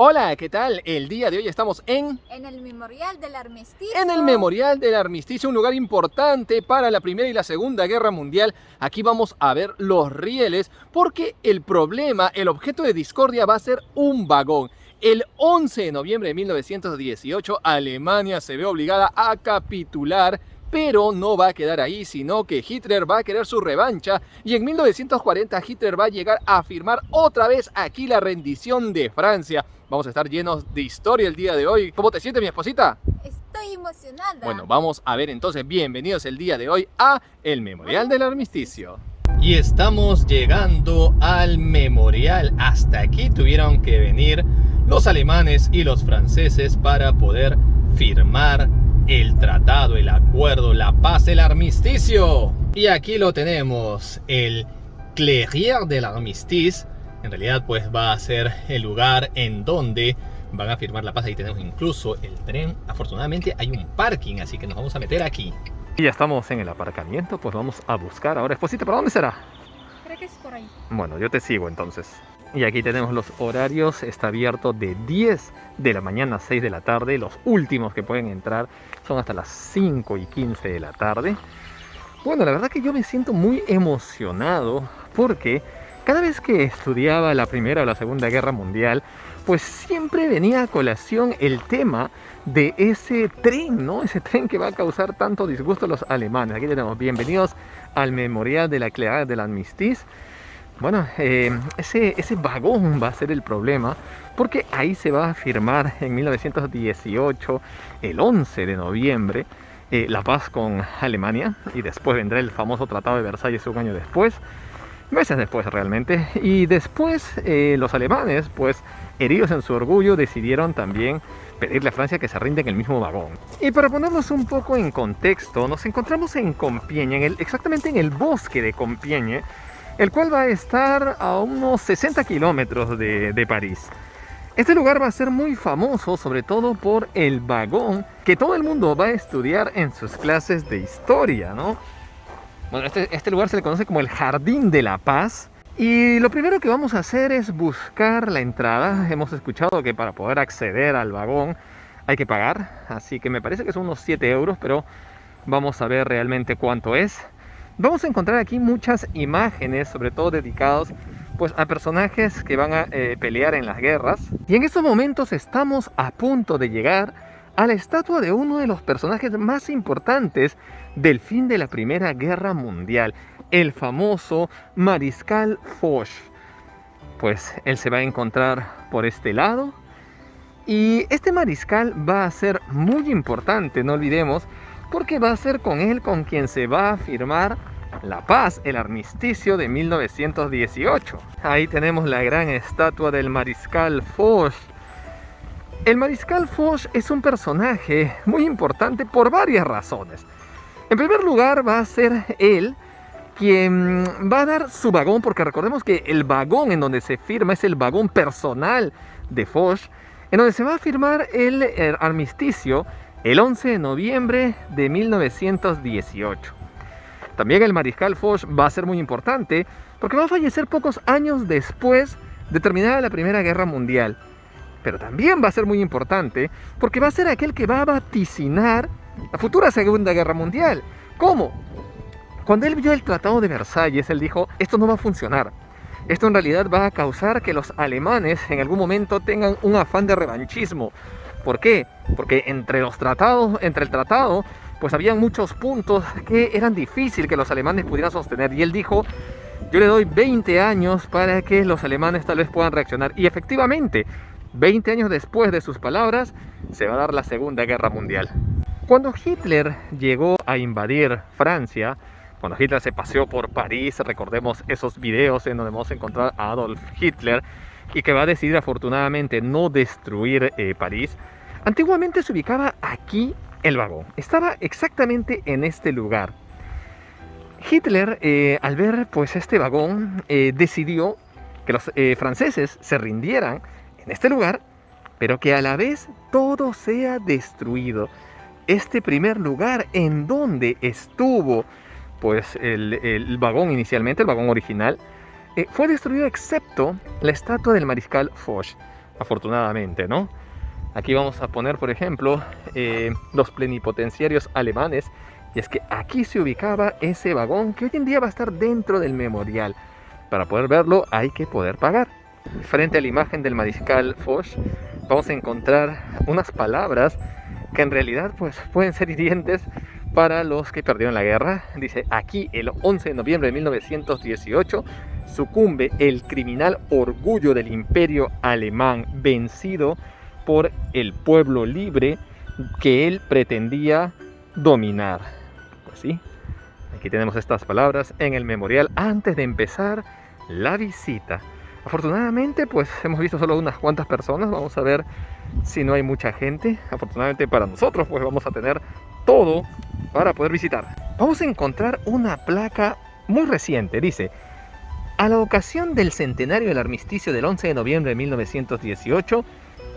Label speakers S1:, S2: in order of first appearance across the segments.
S1: Hola, ¿qué tal? El día de hoy estamos
S2: En el Memorial del Armisticio.
S1: en el Memorial del Armisticio, un lugar importante para la Primera y la Segunda Guerra Mundial. Aquí vamos a ver los rieles porque el problema, el objeto de discordia va a ser un vagón. El 11 de noviembre de 1918, Alemania se ve obligada a capitular, pero no va a quedar ahí, sino que Hitler va a querer su revancha y en 1940 Hitler va a llegar a firmar otra vez aquí la rendición de Francia. Vamos a estar llenos de historia el día de hoy. ¿Cómo te sientes, mi esposita?
S2: Estoy emocionada.
S1: Bueno, vamos a ver entonces. Bienvenidos el día de hoy a el Memorial del Armisticio. Y estamos llegando al memorial. Hasta aquí tuvieron que venir los alemanes y los franceses para poder firmar el tratado, el acuerdo, la paz, el armisticio. Y aquí lo tenemos, el Clairière del Armistice. En realidad pues va a ser el lugar en donde van a firmar la paz. Ahí tenemos incluso el tren. Afortunadamente hay un parking, así que nos vamos a meter aquí. Y ya estamos en el aparcamiento, pues vamos a buscar ahora. Esposita, ¿para dónde será?
S2: Creo que es por ahí.
S1: Bueno, yo te sigo entonces. Y aquí tenemos los horarios. Está abierto de 10 de la mañana a 6 de la tarde. Los últimos que pueden entrar son hasta las 5:15 de la tarde. Bueno, la verdad que yo me siento muy emocionado porque cada vez que estudiaba la Primera o la Segunda Guerra Mundial, pues siempre venía a colación el tema de ese tren, ¿no? Ese tren que va a causar tanto disgusto a los alemanes. Aquí tenemos, bienvenidos al Memorial de la Clairière del Armistice. Bueno, ese vagón va a ser el problema porque ahí se va a firmar en 1918, el 11 de noviembre, la paz con Alemania, y después vendrá el famoso Tratado de Versalles un año después, meses después realmente, y después los alemanes, pues heridos en su orgullo, decidieron también pedirle a Francia que se rinda en el mismo vagón. Y para ponernos un poco en contexto, nos encontramos en Compiègne, exactamente en el bosque de Compiègne, el cual va a estar a unos 60 kilómetros de París. Este lugar va a ser muy famoso, sobre todo por el vagón que todo el mundo va a estudiar en sus clases de historia, ¿no? Bueno, este lugar se le conoce como el Jardín de la Paz. Y lo primero que vamos a hacer es buscar la entrada. Hemos escuchado que para poder acceder al vagón hay que pagar, así que me parece que son unos 7 euros, pero vamos a ver realmente cuánto es. Vamos a encontrar aquí muchas imágenes, sobre todo dedicados pues a personajes que van a pelear en las guerras. Y en estos momentos estamos a punto de llegar a la estatua de uno de los personajes más importantes del fin de la Primera Guerra Mundial, el famoso Mariscal Foch. Pues él se va a encontrar por este lado. Y este mariscal va a ser muy importante, no olvidemos, porque va a ser con él con quien se va a firmar la paz, el armisticio de 1918. Ahí tenemos la gran estatua del Mariscal Foch. El Mariscal Foch es un personaje muy importante por varias razones. En primer lugar, va a ser él quien va a dar su vagón, porque recordemos que el vagón en donde se firma es el vagón personal de Foch, en donde se va a firmar el armisticio el 11 de noviembre de 1918. También el Mariscal Foch va a ser muy importante porque va a fallecer pocos años después de terminada la Primera Guerra Mundial. Pero también va a ser muy importante porque va a ser aquel que va a vaticinar la futura Segunda Guerra Mundial. ¿Cómo? Cuando él vio el Tratado de Versalles, él dijo, esto no va a funcionar. Esto en realidad va a causar que los alemanes en algún momento tengan un afán de revanchismo. ¿Por qué? Porque entre el tratado, pues habían muchos puntos que eran difíciles que los alemanes pudieran sostener. Y él dijo, yo le doy 20 años para que los alemanes tal vez puedan reaccionar. Y efectivamente, 20 años después de sus palabras, se va a dar la Segunda Guerra Mundial. Cuando Hitler llegó a invadir Francia, cuando Hitler se paseó por París, recordemos esos videos en donde vamos a encontrar a Adolf Hitler, y que va a decidir afortunadamente no destruir París. Antiguamente se ubicaba aquí el vagón, estaba exactamente en este lugar. Hitler, al ver pues este vagón, decidió que los franceses se rindieran en este lugar, pero que a la vez todo sea destruido. Este primer lugar en donde estuvo pues el vagón inicialmente, el vagón original, fue destruido excepto la estatua del Mariscal Foch. afortunadamente, ¿no? Aquí vamos a poner, por ejemplo, los plenipotenciarios alemanes. Y es que aquí se ubicaba ese vagón que hoy en día va a estar dentro del memorial. Para poder verlo hay que poder pagar. Frente a la imagen del mariscal Foch vamos a encontrar unas palabras que en realidad pues pueden ser hirientes para los que perdieron la guerra. Dice: aquí el 11 de noviembre de 1918 sucumbe el criminal orgullo del imperio alemán, vencido por el pueblo libre que él pretendía dominar. Pues sí, aquí tenemos estas palabras en el memorial antes de empezar la visita. Afortunadamente pues hemos visto solo unas cuantas personas. Vamos a ver si no hay mucha gente. Afortunadamente para nosotros pues vamos a tener todo para poder visitar. Vamos a encontrar una placa muy reciente. Dice: a la ocasión del centenario del armisticio del 11 de noviembre de 1918,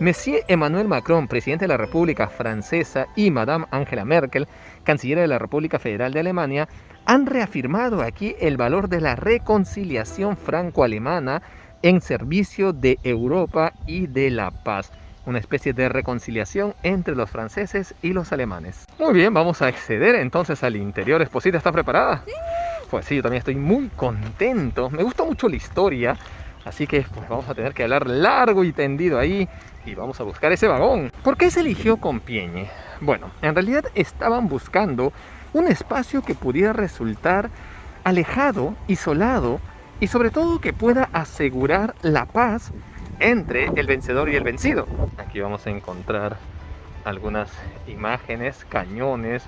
S1: Monsieur Emmanuel Macron, presidente de la República Francesa, y Madame Angela Merkel, canciller de la República Federal de Alemania, han reafirmado aquí el valor de la reconciliación franco-alemana en servicio de Europa y de la paz. Una especie de reconciliación entre los franceses y los alemanes. Muy bien, vamos a acceder entonces al interior. Esposita, ¿está preparada? Sí. Pues sí, yo también estoy muy contento. Me gusta mucho la historia, así que pues vamos a tener que hablar largo y tendido ahí y vamos a buscar ese vagón. ¿Por qué se eligió Compiègne? Bueno, en realidad estaban buscando un espacio que pudiera resultar alejado, isolado y sobre todo que pueda asegurar la paz entre el vencedor y el vencido. Aquí vamos a encontrar algunas imágenes, cañones.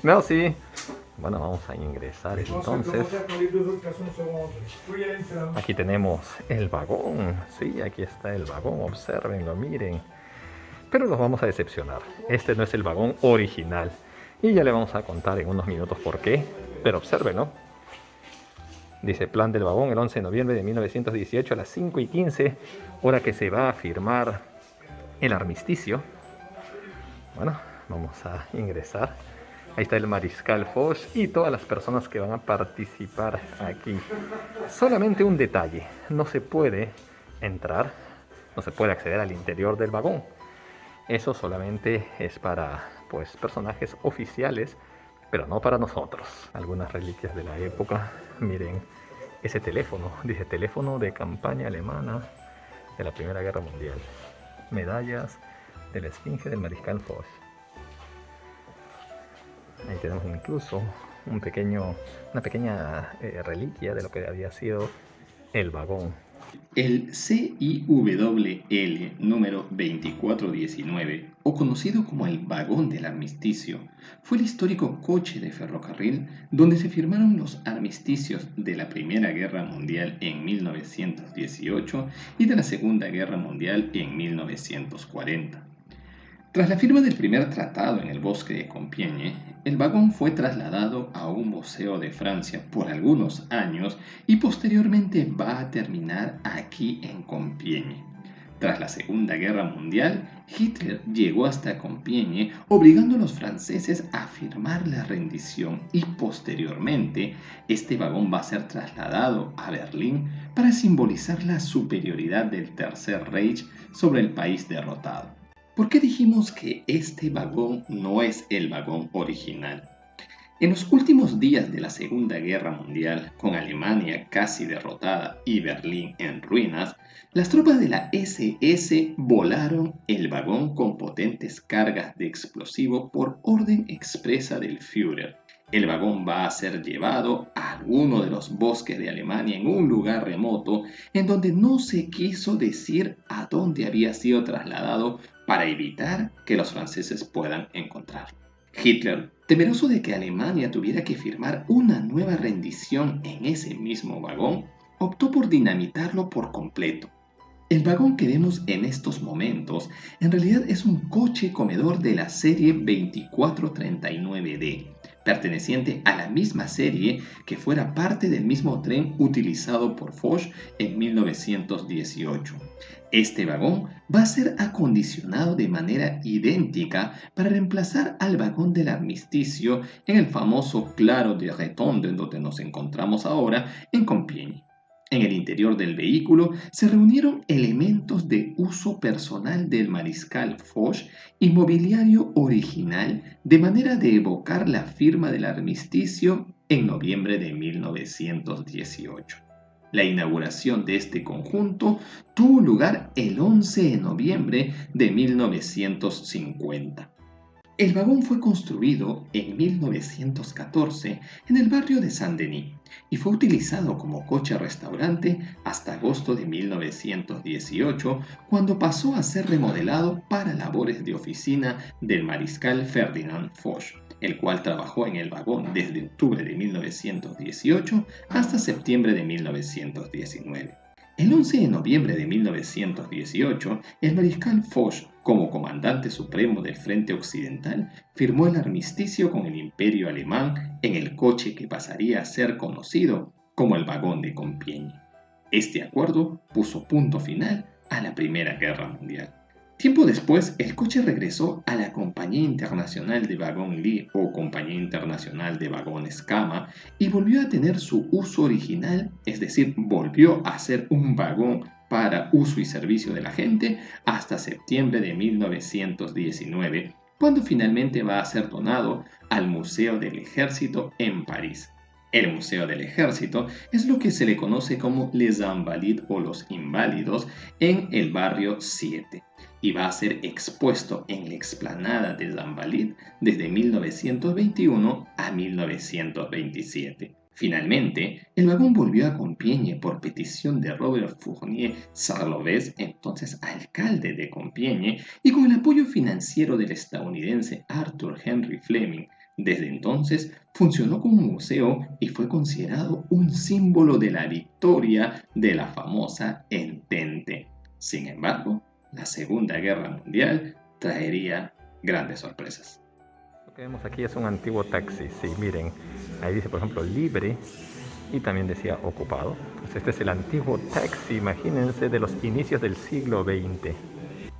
S1: No, sí. Bueno, vamos a ingresar entonces. Aquí tenemos el vagón. Sí, aquí está el vagón. Obsérvenlo, miren. Pero los vamos a decepcionar. Este no es el vagón original. Y ya le vamos a contar en unos minutos por qué. Pero obsérvenlo. Dice: plan del vagón el 11 de noviembre de 1918 a las 5:15, hora que se va a firmar el armisticio. Bueno, vamos a ingresar. Ahí está el mariscal Foch y todas las personas que van a participar aquí. Solamente un detalle: no se puede entrar, no se puede acceder al interior del vagón. Eso solamente es para pues personajes oficiales, pero no para nosotros. Algunas reliquias de la época. Miren ese teléfono. Dice: teléfono de campaña alemana de la Primera Guerra Mundial. Medallas de la Esfinge del mariscal Foch. Ahí tenemos incluso una pequeña reliquia de lo que había sido el vagón.
S3: El CIWL número 2419, o conocido como el Vagón del Armisticio, fue el histórico coche de ferrocarril donde se firmaron los armisticios de la Primera Guerra Mundial en 1918 y de la Segunda Guerra Mundial en 1940. Tras la firma del primer tratado en el bosque de Compiègne, el vagón fue trasladado a un museo de Francia por algunos años y posteriormente va a terminar aquí en Compiègne. Tras la Segunda Guerra Mundial, Hitler llegó hasta Compiègne obligando a los franceses a firmar la rendición y posteriormente este vagón va a ser trasladado a Berlín para simbolizar la superioridad del Tercer Reich sobre el país derrotado. ¿Por qué dijimos que este vagón no es el vagón original? En los últimos días de la Segunda Guerra Mundial, con Alemania casi derrotada y Berlín en ruinas, las tropas de la SS volaron el vagón con potentes cargas de explosivo por orden expresa del Führer. El vagón va a ser llevado a alguno de los bosques de Alemania en un lugar remoto en donde no se quiso decir a dónde había sido trasladado para evitar que los franceses puedan encontrarlo. Hitler, temeroso de que Alemania tuviera que firmar una nueva rendición en ese mismo vagón, optó por dinamitarlo por completo. El vagón que vemos en estos momentos en realidad es un coche comedor de la serie 2439D, perteneciente a la misma serie que fuera parte del mismo tren utilizado por Foch en 1918. Este vagón va a ser acondicionado de manera idéntica para reemplazar al vagón del armisticio en el famoso Claro de Retonde, en donde nos encontramos ahora en Compiègne. En el interior del vehículo se reunieron elementos de uso personal del mariscal Foch y mobiliario original de manera de evocar la firma del armisticio en noviembre de 1918. La inauguración de este conjunto tuvo lugar el 11 de noviembre de 1950. El vagón fue construido en 1914 en el barrio de Saint-Denis y fue utilizado como coche-restaurante hasta agosto de 1918, cuando pasó a ser remodelado para labores de oficina del mariscal Ferdinand Foch, el cual trabajó en el vagón desde octubre de 1918 hasta septiembre de 1919. El 11 de noviembre de 1918, el mariscal Foch, como comandante supremo del Frente Occidental, firmó el armisticio con el Imperio Alemán en el coche que pasaría a ser conocido como el Vagón de Compiègne. Este acuerdo puso punto final a la Primera Guerra Mundial. Tiempo después, el coche regresó a la Compañía Internacional de Wagons-Lits o Compañía Internacional de Vagones Cama y volvió a tener su uso original, es decir, volvió a ser un vagón para uso y servicio de la gente hasta septiembre de 1919, cuando finalmente va a ser donado al Museo del Ejército en París. El Museo del Ejército es lo que se le conoce como Les Invalides o los Inválidos en el barrio 7 y va a ser expuesto en la explanada de Les Invalides desde 1921 a 1927. Finalmente, el vagón volvió a Compiègne por petición de Robert Fournier Sarlovez, entonces alcalde de Compiègne, y con el apoyo financiero del estadounidense Arthur Henry Fleming. Desde entonces funcionó como museo y fue considerado un símbolo de la victoria de la famosa Entente. Sin embargo, la Segunda Guerra Mundial traería grandes sorpresas.
S1: Lo que vemos aquí es un antiguo taxi, sí, miren, ahí dice por ejemplo libre y también decía ocupado. Pues este es el antiguo taxi, imagínense, de los inicios del siglo XX.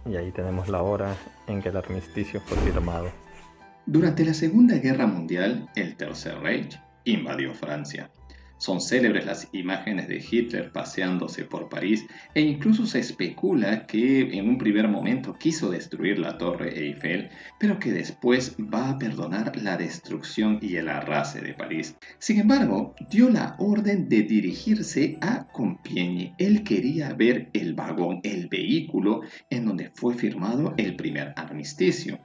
S1: Y ahí tenemos la hora en que el armisticio fue firmado.
S3: Durante la Segunda Guerra Mundial, el Tercer Reich invadió Francia. Son célebres las imágenes de Hitler paseándose por París e incluso se especula que en un primer momento quiso destruir la Torre Eiffel, pero que después va a perdonar la destrucción y el arrase de París. Sin embargo, dio la orden de dirigirse a Compiègne. Él quería ver el vagón, el vehículo en donde fue firmado el primer armisticio.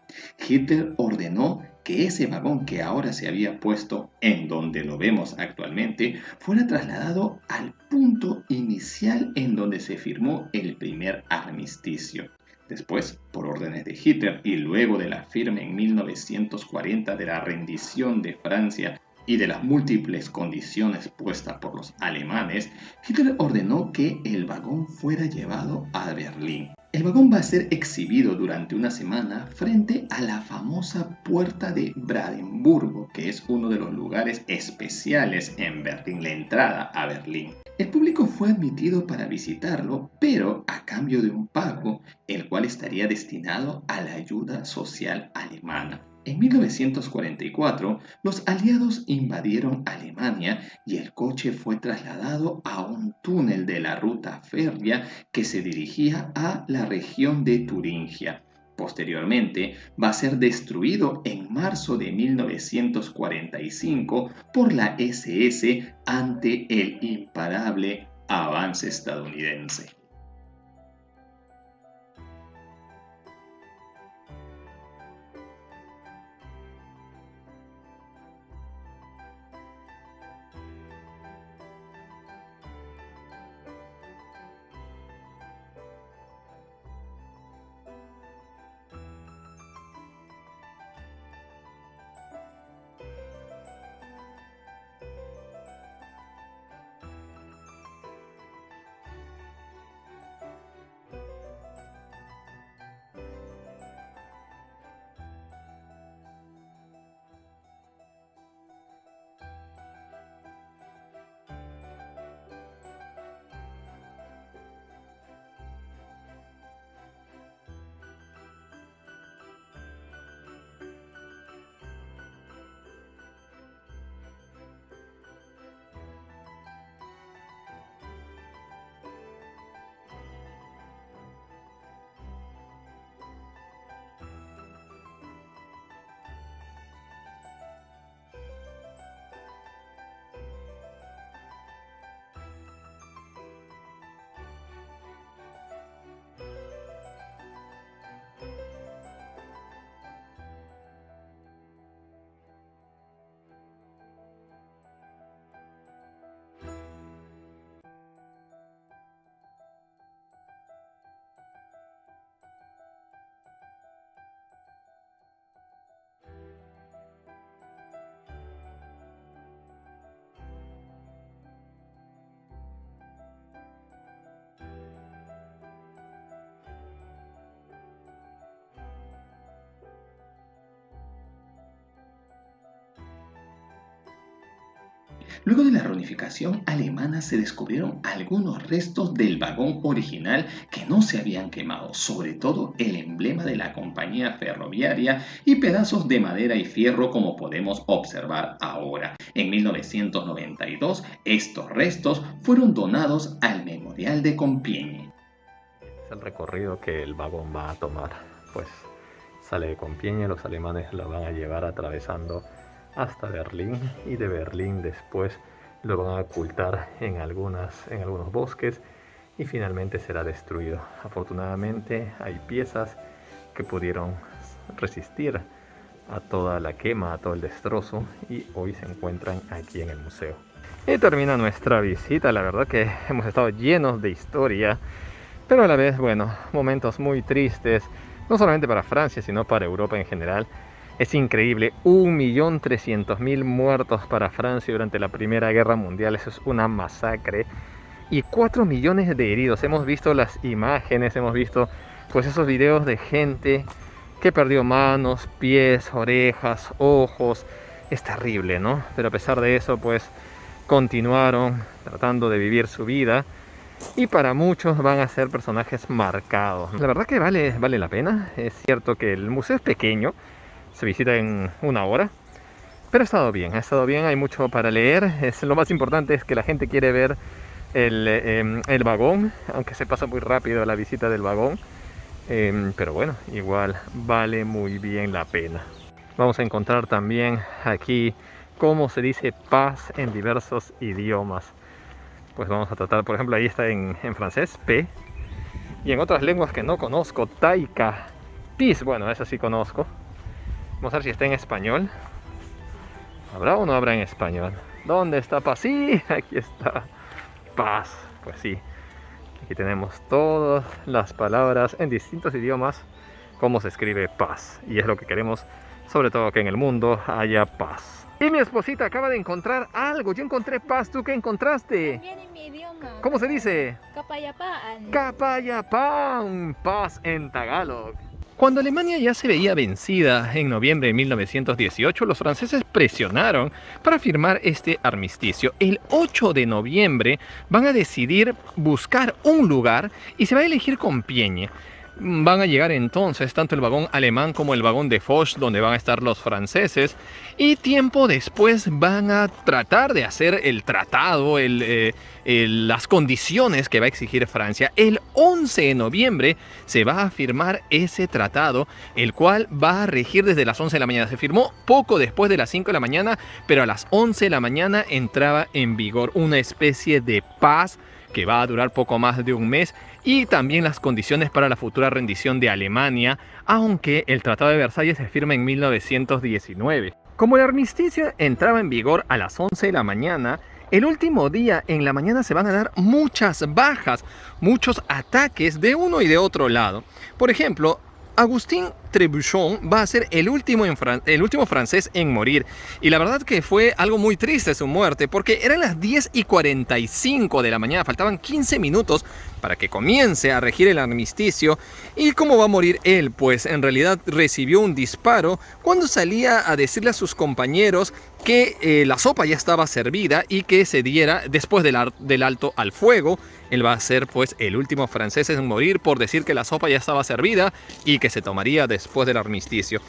S3: Hitler ordenó que ese vagón que ahora se había puesto en donde lo vemos actualmente fuera trasladado al punto inicial en donde se firmó el primer armisticio. Después, por órdenes de Hitler y luego de la firma en 1940 de la rendición de Francia y de las múltiples condiciones puestas por los alemanes, Hitler ordenó que el vagón fuera llevado a Berlín. El vagón va a ser exhibido durante una semana frente a la famosa Puerta de Brandenburgo, que es uno de los lugares especiales en Berlín, la entrada a Berlín. El público fue admitido para visitarlo, pero a cambio de un pago, el cual estaría destinado a la ayuda social alemana. En 1944, los aliados invadieron Alemania y el coche fue trasladado a un túnel de la ruta férrea que se dirigía a la región de Turingia. Posteriormente, va a ser destruido en marzo de 1945 por la SS ante el imparable avance estadounidense. Luego de la reunificación alemana se descubrieron algunos restos del vagón original que no se habían quemado, sobre todo el emblema de la compañía ferroviaria y pedazos de madera y fierro como podemos observar ahora. En 1992 estos restos fueron donados al Memorial de Compiègne.
S1: Es el recorrido que el vagón va a tomar, pues sale de Compiègne, los alemanes lo van a llevar atravesando hasta Berlín y de Berlín después lo van a ocultar en algunos bosques y finalmente será destruido. Afortunadamente hay piezas que pudieron resistir a toda la quema, a todo el destrozo y hoy se encuentran aquí en el museo. Y termina nuestra visita. La verdad que hemos estado llenos de historia, pero a la vez, bueno, momentos muy tristes, no solamente para Francia sino para Europa en general. Es increíble, 1.300.000 muertos para Francia durante la Primera Guerra Mundial, eso es una masacre. Y 4 millones de heridos. Hemos visto las imágenes, hemos visto pues esos videos de gente que perdió manos, pies, orejas, ojos. Es terrible, ¿no? Pero a pesar de eso, pues continuaron tratando de vivir su vida. Y para muchos van a ser personajes marcados. La verdad que vale la pena. Es cierto que el museo es pequeño, se visita en 1 hora, pero ha estado bien, hay mucho para leer. Lo más importante es que la gente quiere ver el vagón, aunque se pasa muy rápido la visita del vagón, pero bueno, igual vale muy bien la pena. Vamos a encontrar también aquí cómo se dice paz en diversos idiomas. Pues vamos a tratar, por ejemplo, ahí está en francés, P, y en otras lenguas que no conozco, Taika, Peace, bueno, esa sí conozco. Vamos a ver si está en español. ¿Habrá o no habrá en español? ¿Dónde está paz? Sí, aquí está paz. Pues sí, aquí tenemos todas las palabras en distintos idiomas, cómo se escribe paz. Y es lo que queremos, sobre todo que en el mundo haya paz. Y mi esposita acaba de encontrar algo. Yo encontré paz, ¿tú qué encontraste?
S2: También en mi idioma.
S1: ¿Cómo se dice?
S2: Kapayapaan.
S1: Kapayapaan, paz en Tagalog. Cuando Alemania ya se veía vencida en noviembre de 1918, los franceses presionaron para firmar este armisticio. El 8 de noviembre van a decidir buscar un lugar y se va a elegir Compiègne. Van a llegar entonces tanto el vagón alemán como el vagón de Foch, donde van a estar los franceses, y tiempo después van a tratar de hacer el tratado, las condiciones que va a exigir Francia. El 11 de noviembre se va a firmar ese tratado, el cual va a regir desde las 11 de la mañana. Se firmó poco después de las 5 de la mañana, pero a las 11 de la mañana entraba en vigor una especie de paz que va a durar poco más de un mes, y también las condiciones para la futura rendición de Alemania, aunque el Tratado de Versalles se firma en 1919. Como el armisticio entraba en vigor a las 11 de la mañana, el último día en la mañana se van a dar muchas bajas, muchos ataques de uno y de otro lado. Por ejemplo, Agustín Trebuchet va a ser el último francés en morir, y la verdad que fue algo muy triste su muerte, porque eran las 10:45 de la mañana, faltaban 15 minutos para que comience a regir el armisticio. ¿Y cómo va a morir él? Pues en realidad recibió un disparo cuando salía a decirle a sus compañeros que la sopa ya estaba servida y que se diera después del alto al fuego. Él va a ser pues el último francés en morir por decir que la sopa ya estaba servida y que se tomaría después del armisticio.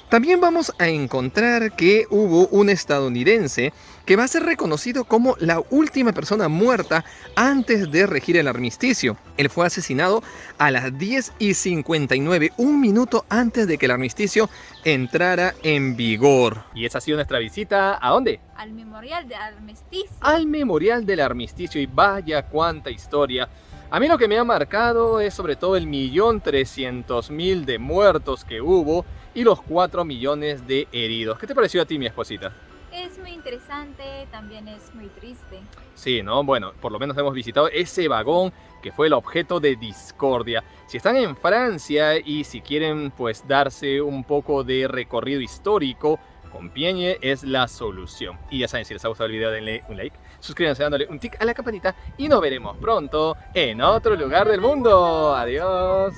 S1: También vamos a encontrar que hubo un estadounidense que va a ser reconocido como la última persona muerta antes de regir el armisticio. Él fue asesinado a las 10:59, un minuto antes de que el armisticio entrara en vigor. Y esa ha sido nuestra visita, ¿a dónde?
S2: Al Memorial del Armisticio.
S1: Al Memorial del Armisticio, y vaya cuánta historia. A mí lo que me ha marcado es sobre todo el 1.300.000 de muertos que hubo y los 4 millones de heridos. ¿Qué te pareció a ti, mi esposita?
S2: Es muy interesante, también es muy triste.
S1: Sí, ¿no? Bueno, por lo menos hemos visitado ese vagón que fue el objeto de discordia. Si están en Francia y si quieren pues darse un poco de recorrido histórico, Compiègne es la solución. Y ya saben, si les ha gustado el video, denle un like, suscríbanse dándole un tic a la campanita y nos veremos pronto en otro lugar del mundo. Adiós.